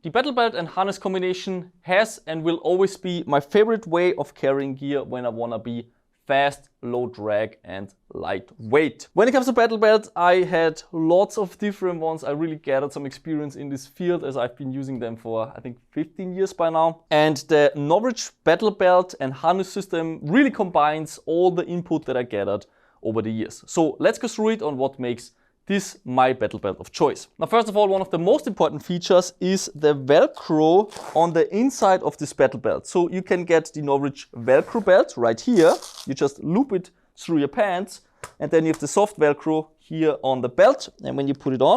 The battle belt and harness combination has and will always be my favorite way of carrying gear when I want to be fast, low drag and lightweight. When it comes to battle belt, I had lots of different ones. I really gathered some experience in this field as I've been using them for I think 15 years by now. And the NOVRITSCH battle belt and harness system really combines all the input that I gathered over the years. So let's go through it on what makes this my battle belt of choice. Now, first of all, one of the most important features is the Velcro on the inside of this battle belt. So you can get the NOVRITSCH Velcro belt right here. You just loop it through your pants, and then you have the soft Velcro here on the belt. And when you put it on,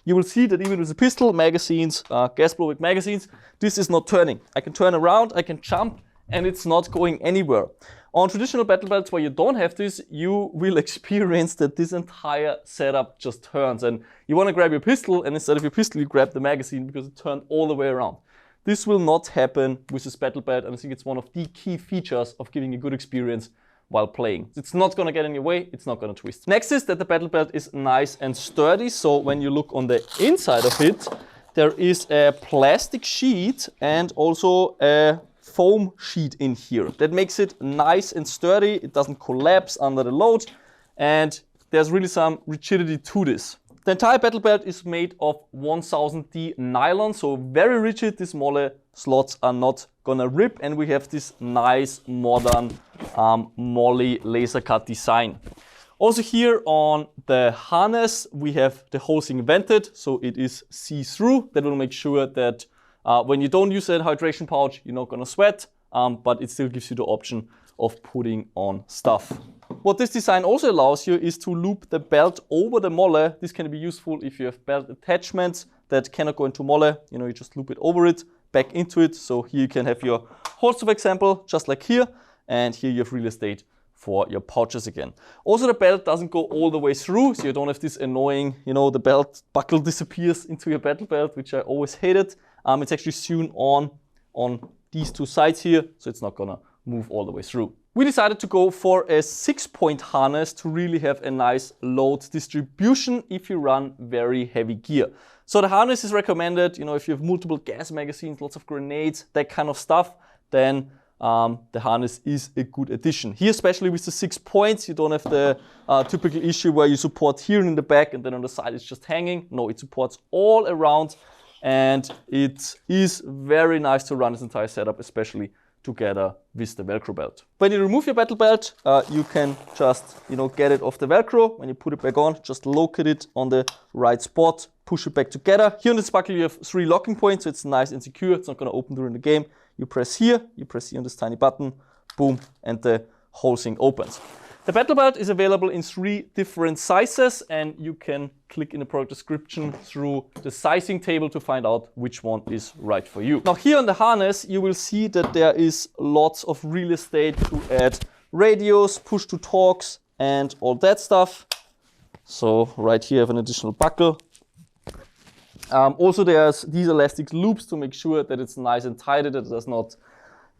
you will see that even with the pistol magazines, gas blowback magazines, this is not turning. I can turn around, I can jump, and it's not going anywhere. On traditional battle belts where you don't have this, you will experience that this entire setup just turns. And you want to grab your pistol, and instead of your pistol, you grab the magazine because it turned all the way around. This will not happen with this battle belt, and I think it's one of the key features of giving a good experience while playing. It's not going to get in your way, it's not going to twist. Next is that the battle belt is nice and sturdy. So when you look on the inside of it, there is a plastic sheet and also a foam sheet in here. That makes it nice and sturdy. It doesn't collapse under the load, and there's really some rigidity to this. The entire battle belt is made of 1000D nylon, so very rigid. These smaller slots are not gonna rip, and we have this nice modern MOLLE laser cut design. Also here on the harness, we have the whole thing vented, so it is see-through. That will make sure that when you don't use a hydration pouch, you're not gonna sweat, but it still gives you the option of putting on stuff. What this design also allows you is to loop the belt over the MOLLE. This can be useful if you have belt attachments that cannot go into MOLLE. You know, you just loop it over it, back into it. So here you can have your holster, for example, just like here, and here you have real estate for your pouches again. Also, the belt doesn't go all the way through, so you don't have this annoying, you know, the belt buckle disappears into your battle belt, which I always hated. It's actually sewn on these two sides here, so it's not gonna move all the way through. We decided to go for a 6-point harness to really have a nice load distribution if you run very heavy gear. So the harness is recommended, you know, if you have multiple gas magazines, lots of grenades, that kind of stuff, then the harness is a good addition. Here, especially with the 6 points, you don't have the typical issue where you support here in the back and then on the side it's just hanging. No, it supports all around, and it is very nice to run this entire setup, especially together with the Velcro belt. When you remove your battle belt, you can just, you know, get it off the Velcro. When you put it back on, just locate it on the right spot, push it back together. Here on this buckle, you have 3 locking points, so it's nice and secure. It's not going to open during the game. You press here on this tiny button, boom, and the whole thing opens. The battle belt is available in 3 different sizes, and you can click in the product description through the sizing table to find out which one is right for you. Now here on the harness, you will see that there is lots of real estate to add radios, push to talks, and all that stuff. So right here I have an additional buckle. Also there's these elastic loops to make sure that it's nice and tight, that it does not,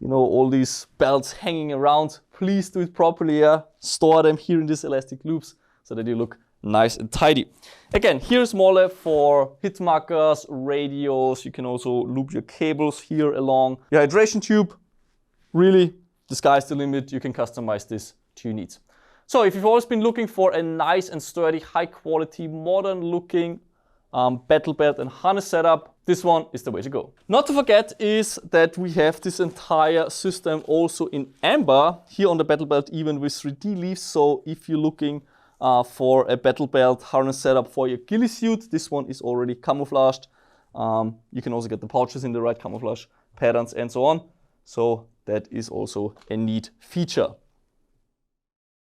you know, all these belts hanging around. Please do it properly, yeah? Store them here in these elastic loops so that you look nice and tidy. Again, here's MOLLE for hit markers, radios. You can also loop your cables here along your hydration tube. Really, the sky's the limit. You can customize this to your needs. So if you've always been looking for a nice and sturdy, high quality, modern looking battle belt and harness setup, this one is the way to go. Not to forget is that we have this entire system also in amber here on the battle belt, even with 3D leaves. So if you're looking for a battle belt harness setup for your ghillie suit, this one is already camouflaged. You can also get the pouches in the right camouflage patterns and so on. So that is also a neat feature.